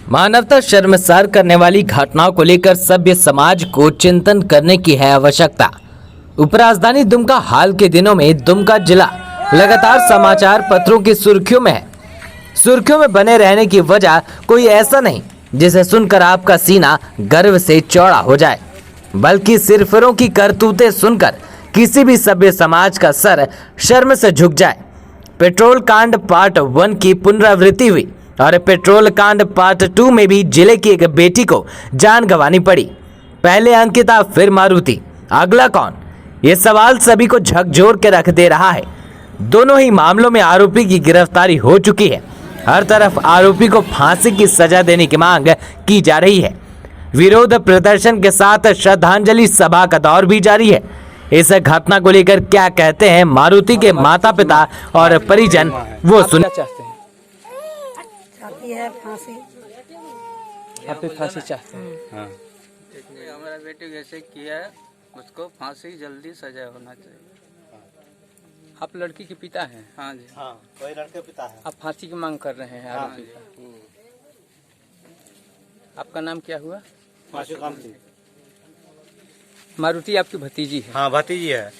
मानवता शर्मसार करने वाली घटनाओं को लेकर सभ्य समाज को चिंतन करने की है आवश्यकता। उपराजधानी दुमका हाल के दिनों में दुमका जिला लगातार समाचार पत्रों की सुर्खियों में है। सुर्खियों में बने रहने की वजह कोई ऐसा नहीं जिसे सुनकर आपका सीना गर्व से चौड़ा हो जाए, बल्कि सिरफिरों की करतूतें सुनकर किसी भी सभ्य समाज का सर शर्म से झुक जाए। पेट्रोल कांड पार्ट 1 की पुनरावृत्ति हुई और पेट्रोल कांड पार्ट 2 में भी जिले की एक बेटी को जान गंवानी पड़ी। पहले अंकिता, फिर मारुति, अगला कौन? ये सवाल सभी को झकझोर के रख दे रहा है। दोनों ही मामलों में आरोपी की गिरफ्तारी हो चुकी है। हर तरफ आरोपी को फांसी की सजा देने की मांग की जा रही है। विरोध प्रदर्शन के साथ श्रद्धांजलि सभा का दौर भी जारी है। इस घटना को लेकर क्या कहते हैं मारुति के माता पिता और परिजन, वो सुन। चाहते हैं चाहती है फांसी। आप भी फांसी चाहते हैं? हाँ। हमारा बेटी जैसे किया है उसको फांसी जल्दी सजा होना चाहिए। आप लड़की के पिता हैं? हाँ जी। हाँ, कोई लड़के पिता है। आप फांसी की मांग कर रहे हैं आरोपी का? आपका नाम क्या हुआ? मारुति आपकी भतीजी है? हाँ, भतीजी है।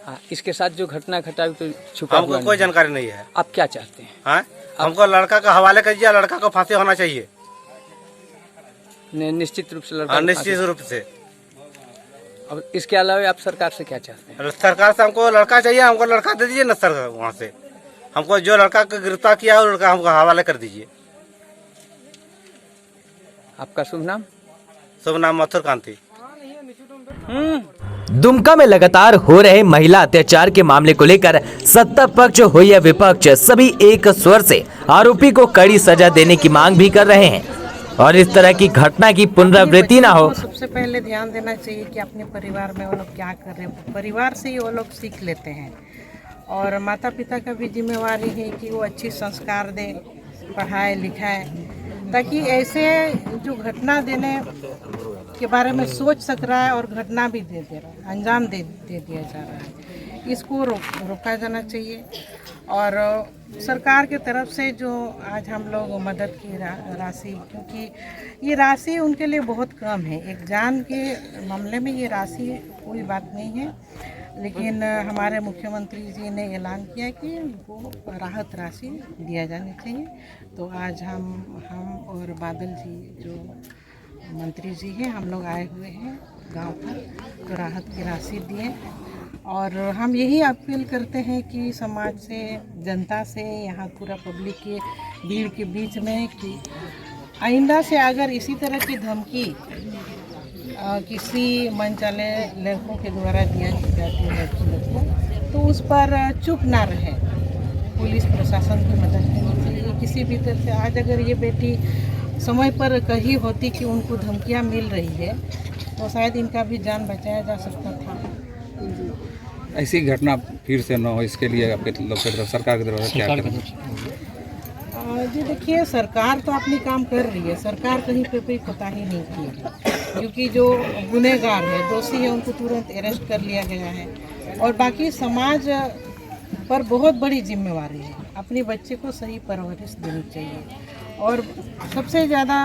हाँ, इसके साथ जो घटना घटा तो छुपा हमको हुआ कोई नहीं। जानकारी नहीं है। आप क्या चाहते हैं? हाँ? हमको लड़का का हवाले कीजिए, लड़का को फांसी होना चाहिए। निश्चित रूप से लड़का हाँ, को निश्चित रूप से। फांसी। अब इसके अलावा आप सरकार से क्या चाहते हैं? सरकार से हमको लड़का चाहिए, हमको लड़का दे दीजिए न सर। वहाँ से हमको जो लड़का को गिरफ्तार किया है लड़का हमको हवाले कर दीजिए। आपका शुभ नाम? शुभ नाम मथुर कांति। दुमका में लगातार हो रहे महिला अत्याचार के मामले को लेकर सत्ता पक्ष हो या विपक्ष, सभी एक स्वर से आरोपी को कड़ी सजा देने की मांग भी कर रहे हैं और इस तरह की घटना की पुनरावृत्ति ना हो। सबसे पहले ध्यान देना चाहिए कि अपने परिवार में वो लोग क्या कर रहे हैं। परिवार से ही वो लोग सीख लेते हैं और माता पिता का भी जिम्मेवारी है कि वो अच्छी संस्कार दे, पढ़ाए लिखाए, ताकि ऐसे जो घटना देने के बारे में सोच सक रहा है और घटना भी दे रहा है, अंजाम दे दिया जा रहा है, इसको रोका जाना चाहिए। और सरकार के तरफ से जो आज हम लोग मदद की राशि, क्योंकि ये राशि उनके लिए बहुत कम है, एक जान के मामले में ये राशि कोई बात नहीं है, लेकिन हमारे मुख्यमंत्री जी ने ऐलान किया कि वो राहत राशि दिया जानी चाहिए। तो आज हम और बादल जी जो मंत्री जी हैं, हम लोग आए हुए हैं गांव पर, तो राहत की राशि दिए। और हम यही अपील करते हैं कि समाज से, जनता से, यहाँ पूरा पब्लिक के भीड़ के बीच में, कि आइंदा से अगर इसी तरह की धमकी किसी मनचाले लड़कों के द्वारा दिया जाती है लड़कियों को, तो उस पर चुप ना रहे, पुलिस प्रशासन की मदद करनी चाहिए किसी भी तरह से। आज अगर ये बेटी समय पर कही होती कि उनको धमकियां मिल रही है तो शायद इनका भी जान बचाया जा सकता था। ऐसी घटना फिर से न हो, इसके लिए आपके लोग की तरफ, सरकार की तरफ क्या करें? जी देखिए, सरकार तो अपनी काम कर रही है, सरकार कहीं पे कोई कोताही नहीं की है, क्योंकि जो गुनहगार है, दोषी है, उनको तुरंत अरेस्ट कर लिया गया है। और बाकी समाज पर बहुत बड़ी जिम्मेवारी है, अपने बच्चे को सही परवरिश देनी चाहिए। और सबसे ज़्यादा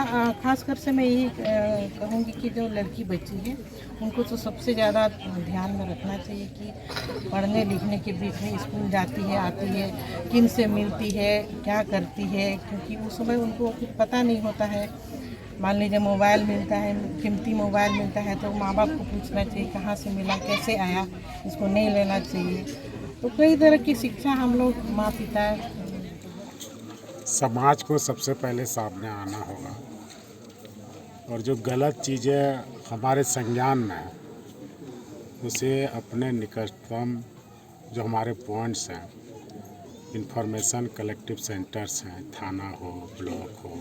खासकर से मैं यही कहूँगी कि जो लड़की बच्ची है उनको तो सबसे ज़्यादा ध्यान में रखना चाहिए कि पढ़ने लिखने के बीच में स्कूल जाती है, आती है, किन से मिलती है, क्या करती है, क्योंकि उस समय उनको कुछ पता नहीं होता है। मान लीजिए मोबाइल मिलता है, कीमती मोबाइल मिलता है, तो माँ बाप को पूछना चाहिए कहाँ से मिला, कैसे आया, इसको नहीं लेना चाहिए। तो कई तरह की शिक्षा हम लोग माँ पिता, समाज को सबसे पहले सामने आना होगा और जो गलत चीज़ें हमारे संज्ञान में है उसे अपने निकटतम जो हमारे पॉइंट्स हैं, इंफॉर्मेशन कलेक्टिव सेंटर्स हैं, थाना हो, ब्लॉक हो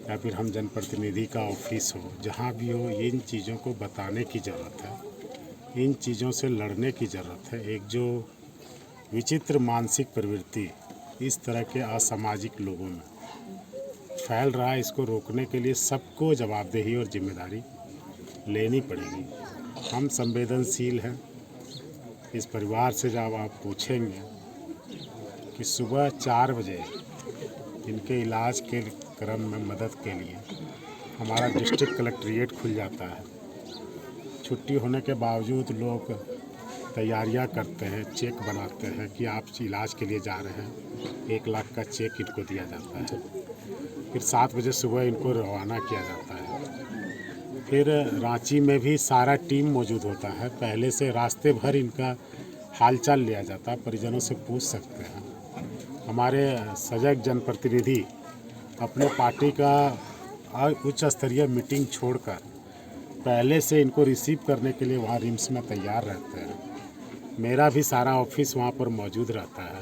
या फिर हम जनप्रतिनिधि का ऑफिस हो, जहाँ भी हो, इन चीज़ों को बताने की ज़रूरत है, इन चीज़ों से लड़ने की ज़रूरत है। एक जो विचित्र मानसिक प्रवृत्ति इस तरह के असामाजिक लोगों में फैल रहा है, इसको रोकने के लिए सबको जवाबदेही और जिम्मेदारी लेनी पड़ेगी। हम संवेदनशील हैं। इस परिवार से जब आप पूछेंगे कि सुबह 4 बजे इनके इलाज के क्रम में मदद के लिए हमारा डिस्ट्रिक्ट कलेक्ट्रेट खुल जाता है। छुट्टी होने के बावजूद लोग तैयारियां करते हैं, चेक बनाते हैं कि आप इलाज के लिए जा रहे हैं, 1 लाख का चेक इनको दिया जाता है। फिर 7 बजे सुबह इनको रवाना किया जाता है। फिर रांची में भी सारा टीम मौजूद होता है। पहले से रास्ते भर इनका हालचाल लिया जाता है, परिजनों से पूछ सकते हैं। हमारे सजग जनप्रतिनिधि अपने पार्टी का उच्च स्तरीय मीटिंग छोड़कर पहले से इनको रिसीव करने के लिए वहाँ रिम्स में तैयार रहते हैं। मेरा भी सारा ऑफिस वहाँ पर मौजूद रहता है।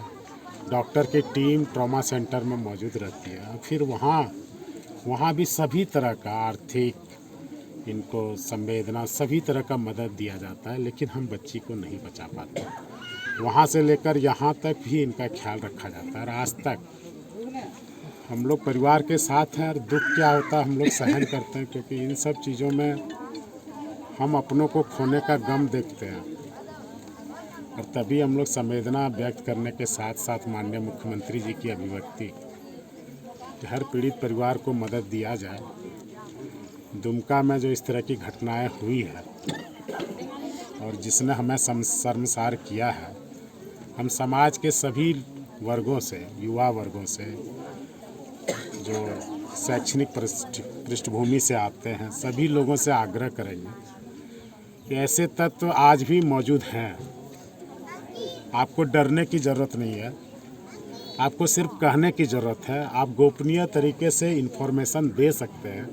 डॉक्टर की टीम ट्रॉमा सेंटर में मौजूद रहती है। फिर वहाँ भी सभी तरह का आर्थिक, इनको संवेदना, सभी तरह का मदद दिया जाता है, लेकिन हम बच्ची को नहीं बचा पाते। वहाँ से लेकर यहाँ तक भी इनका ख्याल रखा जाता है। और आज तक हम लोग परिवार के साथ हैं और दुख क्या होता है हम लोग सहन करते हैं, क्योंकि इन सब चीज़ों में हम अपनों को खोने का गम देखते हैं। और तभी हम लोग संवेदना व्यक्त करने के साथ साथ माननीय मुख्यमंत्री जी की अभिव्यक्ति कि हर पीड़ित परिवार को मदद दिया जाए। दुमका में जो इस तरह की घटनाएं हुई है और जिसने हमें शर्मसार किया है, हम समाज के सभी वर्गों से, युवा वर्गों से, जो शैक्षणिक पृष्ठभूमि से आते हैं, सभी लोगों से आग्रह करेंगे कि ऐसे तत्व आज भी मौजूद हैं। आपको डरने की ज़रूरत नहीं है, आपको सिर्फ कहने की ज़रूरत है। आप गोपनीय तरीके से इन्फॉर्मेशन दे सकते हैं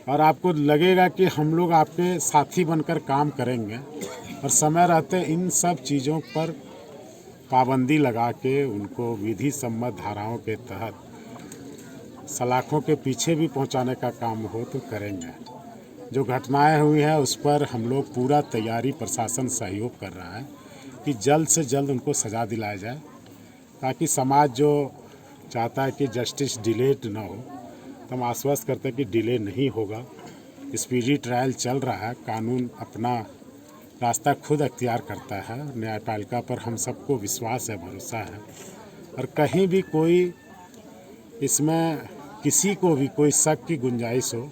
और आपको लगेगा कि हम लोग आपके साथी बनकर काम करेंगे। और समय रहते इन सब चीज़ों पर पाबंदी लगा के उनको विधि सम्मत धाराओं के तहत सलाखों के पीछे भी पहुंचाने का काम हो तो करेंगे। जो घटनाएं हुई हैं उस पर हम लोग पूरा तैयारी, प्रशासन सहयोग कर रहा है कि जल्द से जल्द उनको सज़ा दिलाया जाए, ताकि समाज जो चाहता है कि जस्टिस डिलेड ना हो, तो हम आश्वस्त करते हैं कि डिले नहीं होगा। स्पीडी ट्रायल चल रहा है, कानून अपना रास्ता खुद अख्तियार करता है। न्यायपालिका पर हम सबको विश्वास है, भरोसा है। और कहीं भी कोई इसमें किसी को भी कोई शक की गुंजाइश हो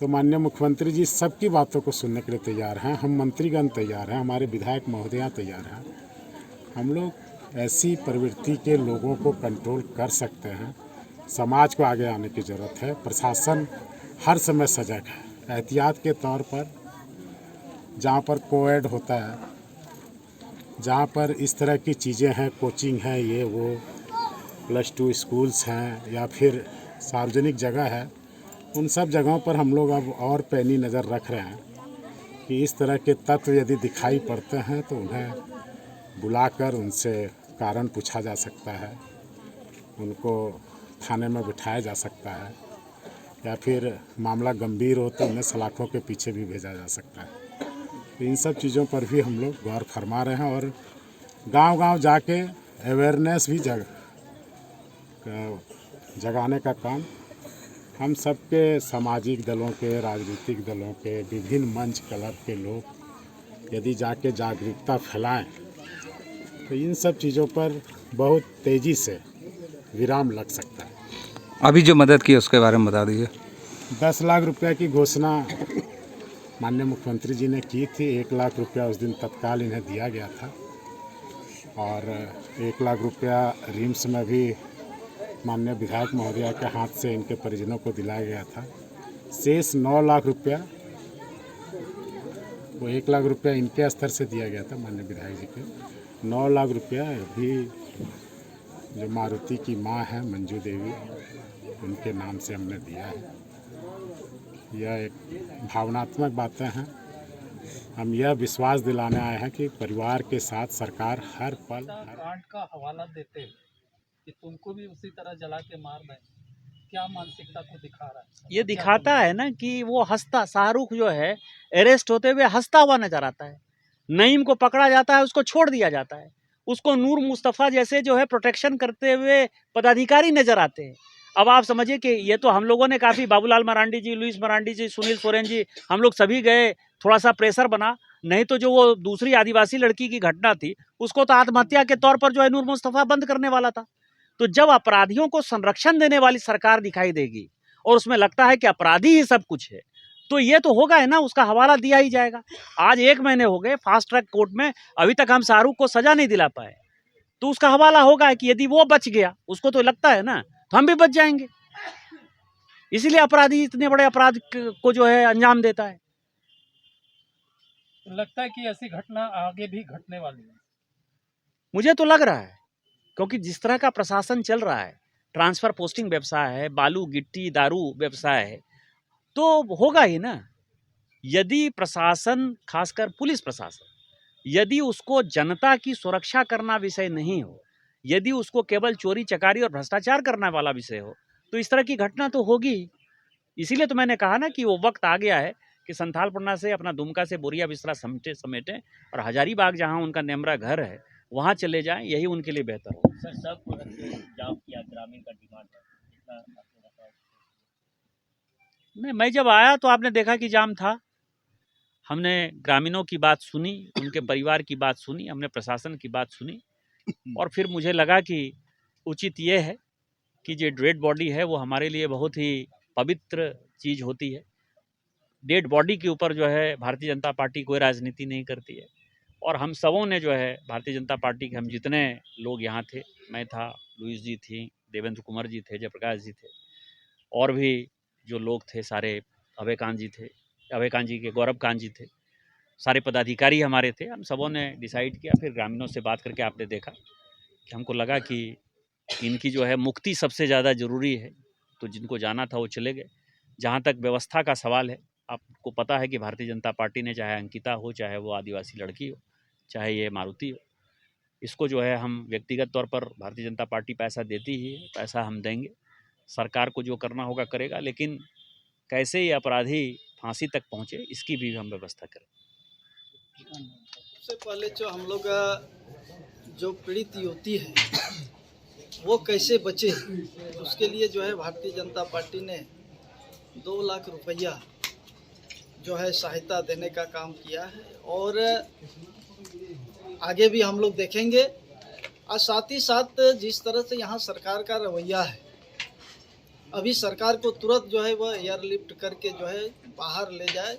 तो माननीय मुख्यमंत्री जी सबकी बातों को सुनने के लिए तैयार हैं। हम मंत्रीगण तैयार हैं, हमारे विधायक महोदया तैयार हैं। हम लोग ऐसी प्रवृत्ति के लोगों को कंट्रोल कर सकते हैं। समाज को आगे आने की ज़रूरत है। प्रशासन हर समय सजग है। एहतियात के तौर पर जहाँ पर कोएड होता है, जहाँ पर इस तरह की चीज़ें हैं, कोचिंग है, ये वो +2 स्कूल्स हैं या फिर सार्वजनिक जगह है, उन सब जगहों पर हम लोग अब और पैनी नज़र रख रहे हैं कि इस तरह के तत्व यदि दिखाई पड़ते हैं तो उन्हें बुलाकर उनसे कारण पूछा जा सकता है, उनको थाने में बिठाया जा सकता है, या फिर मामला गंभीर हो तो उन्हें सलाखों के पीछे भी भेजा जा सकता है। तो इन सब चीज़ों पर भी हम लोग गौर फरमा रहे हैं और गांव-गांव जाके अवेयरनेस भी जगाने का काम हम सबके सामाजिक दलों के, राजनीतिक दलों के, विभिन्न मंच क्लब के लोग यदि जाके जागरूकता फैलाएं तो इन सब चीज़ों पर बहुत तेज़ी से विराम लग सकता है। अभी जो मदद की उसके बारे में बता दीजिए। 10 लाख रुपए की घोषणा माननीय मुख्यमंत्री जी ने की थी। 1 लाख रुपया उस दिन तत्काल इन्हें दिया गया था और 1 लाख रुपया रिम्स में भी माननीय विधायक महोदया के हाथ से इनके परिजनों को दिलाया गया था। शेष 9 लाख रुपया, वो 1 लाख रुपया इनके स्तर से दिया गया था माननीय विधायक जी के। 9 लाख रुपया अभी जो मारुति की माँ है मंजू देवी, उनके नाम से हमने दिया है। यह एक भावनात्मक बातें हैं। हम यह विश्वास दिलाने आए हैं कि परिवार के साथ सरकार हर पल कांड का हवाला देते कि तुमको भी उसी तरह जला के मार दें, क्या मानसिकता को दिखा रहा है? ये दिखाता है ना कि वो हंसता, शाहरुख जो है अरेस्ट होते हुए हंसता हुआ नजर आता है। नईम को पकड़ा जाता है, उसको छोड़ दिया जाता है। उसको नूर मुस्तफ़ा जैसे जो है प्रोटेक्शन करते हुए पदाधिकारी नजर आते हैं। अब आप समझिए कि ये तो हम लोगों ने काफ़ी, बाबूलाल मरांडी जी, लुइस मरांडी जी, सुनील सोरेन जी, हम लोग सभी गए, थोड़ा सा प्रेशर बना। नहीं तो जो वो दूसरी आदिवासी लड़की की घटना थी उसको तो आत्महत्या के तौर पर जो है नूर मुस्तफ़ा बंद करने वाला था। तो जब अपराधियों को संरक्षण देने वाली सरकार दिखाई देगी और उसमें लगता है कि अपराधी ही सब कुछ है, तो ये तो होगा है ना, उसका हवाला दिया ही जाएगा। आज 1 महीने हो गए फास्ट ट्रैक कोर्ट में, अभी तक हम शाहरुख को सजा नहीं दिला पाए, तो उसका हवाला होगा कि यदि वो बच गया, उसको तो लगता है ना, तो हम भी बच जाएंगे। इसीलिए अपराधी इतने बड़े अपराध को जो है अंजाम देता है। लगता है कि ऐसी घटना आगे भी घटने वाली है। मुझे तो लग रहा है, क्योंकि जिस तरह का प्रशासन चल रहा है, ट्रांसफर पोस्टिंग व्यवसाय है, बालू गिट्टी दारू व्यवसाय है, तो होगा ही ना। यदि प्रशासन, खासकर पुलिस प्रशासन, यदि उसको जनता की सुरक्षा करना विषय नहीं हो, यदि उसको केवल चोरी चकारी और भ्रष्टाचार करने वाला विषय हो, तो इस तरह की घटना तो होगी। इसीलिए तो मैंने कहा ना कि वो वक्त आ गया है कि संथालपन्ना से, अपना दुमका से बोरिया बिस्तरा समेटें और हजारीबाग जहां उनका नेमरा घर है वहां चले जाएं, यही उनके लिए बेहतर हो। सर, सब जाम किया, ग्रामीण का डिमांड है, कितना आपको बताओ? नहीं, मैं जब आया तो आपने देखा कि जाम था। हमने ग्रामीणों की बात सुनी, उनके परिवार की बात सुनी, हमने प्रशासन की बात सुनी, और फिर मुझे लगा कि उचित ये है कि जो डेड बॉडी है वो हमारे लिए बहुत ही पवित्र चीज़ होती है। डेड बॉडी के ऊपर जो है भारतीय जनता पार्टी कोई राजनीति नहीं करती है, और हम सबों ने जो है भारतीय जनता पार्टी के, हम जितने लोग यहाँ थे, मैं था, लुइस जी थी, देवेंद्र कुमार जी थे, जयप्रकाश जी थे, और भी जो लोग थे सारे, अभय कांत जी थे, अभय कांत जी के गौरव कांत जी थे, सारे पदाधिकारी हमारे थे। हम सबों ने डिसाइड किया, फिर ग्रामीणों से बात करके आपने देखा कि हमको लगा कि इनकी जो है मुक्ति सबसे ज़्यादा ज़रूरी है, तो जिनको जाना था वो चले गए। जहाँ तक व्यवस्था का सवाल है, आपको पता है कि भारतीय जनता पार्टी ने, चाहे अंकिता हो, चाहे वो आदिवासी लड़की हो, चाहे ये मारुति हो, इसको जो है हम व्यक्तिगत तौर पर भारतीय जनता पार्टी पैसा देती ही है, पैसा हम देंगे, सरकार को जो करना होगा करेगा, लेकिन कैसे ये अपराधी फांसी तक पहुँचे इसकी भी हम व्यवस्था करें। सबसे पहले जो हम लोग जो पीड़ित युवती है वो कैसे बचे, उसके लिए जो है भारतीय जनता पार्टी ने 2 लाख रुपया जो है सहायता देने का काम किया है, और आगे भी हम लोग देखेंगे। और साथ ही साथ जिस तरह से यहाँ सरकार का रवैया है, अभी सरकार को तुरंत जो है वह एयरलिफ्ट करके जो है बाहर ले जाए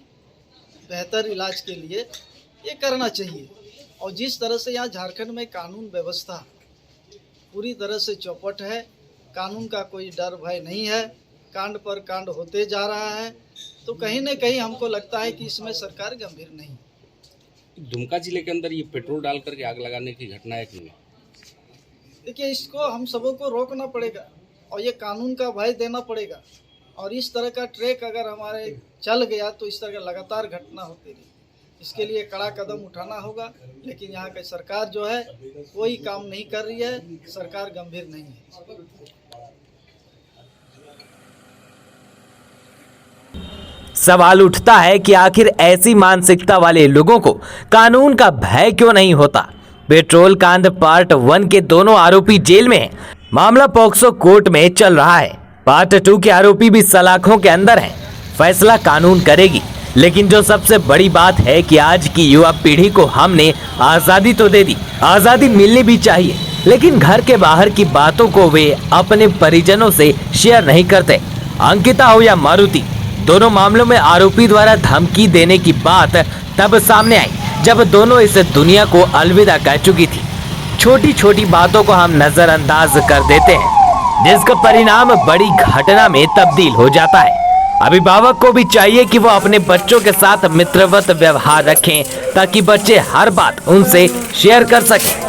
बेहतर इलाज के लिए, ये करना चाहिए। और जिस तरह से यहाँ झारखंड में कानून व्यवस्था पूरी तरह से चौपट है, कानून का कोई डर भय नहीं है, कांड पर कांड होते जा रहा है, तो कहीं न कहीं हमको लगता है कि इसमें सरकार गंभीर नहीं। दुमका जिले के अंदर ये पेट्रोल डाल करके आग लगाने की घटना है कि नहीं? देखिए, इसको हम सबों को रोकना पड़ेगा और ये कानून का भय देना पड़ेगा, और इस तरह का ट्रैक अगर हमारे चल गया तो इस तरह का लगातार घटना होती रही। इसके लिए कड़ा कदम उठाना होगा, लेकिन यहाँ की सरकार जो है कोई काम नहीं कर रही है, सरकार गंभीर नहीं है। सवाल उठता है कि आखिर ऐसी मानसिकता वाले लोगों को कानून का भय क्यों नहीं होता। पेट्रोल कांड पार्ट 1 के दोनों आरोपी जेल में हैं। मामला पॉक्सो कोर्ट में चल रहा है। पार्ट 2 के आरोपी भी सलाखों के अंदर हैं। फैसला कानून करेगी, लेकिन जो सबसे बड़ी बात है कि आज की युवा पीढ़ी को हमने आज़ादी तो दे दी, आज़ादी मिलनी भी चाहिए, लेकिन घर के बाहर की बातों को वे अपने परिजनों से शेयर नहीं करते। अंकिता हो या मारुति, दोनों मामलों में आरोपी द्वारा धमकी देने की बात तब सामने आई जब दोनों इस दुनिया को अलविदा कह चुकी थी। छोटी छोटी बातों को हम नजरअंदाज कर देते हैं, जिसका परिणाम बड़ी घटना में तब्दील हो जाता है। अभिभावक को भी चाहिए कि वो अपने बच्चों के साथ मित्रवत व्यवहार रखें, ताकि बच्चे हर बात उनसे शेयर कर सकें।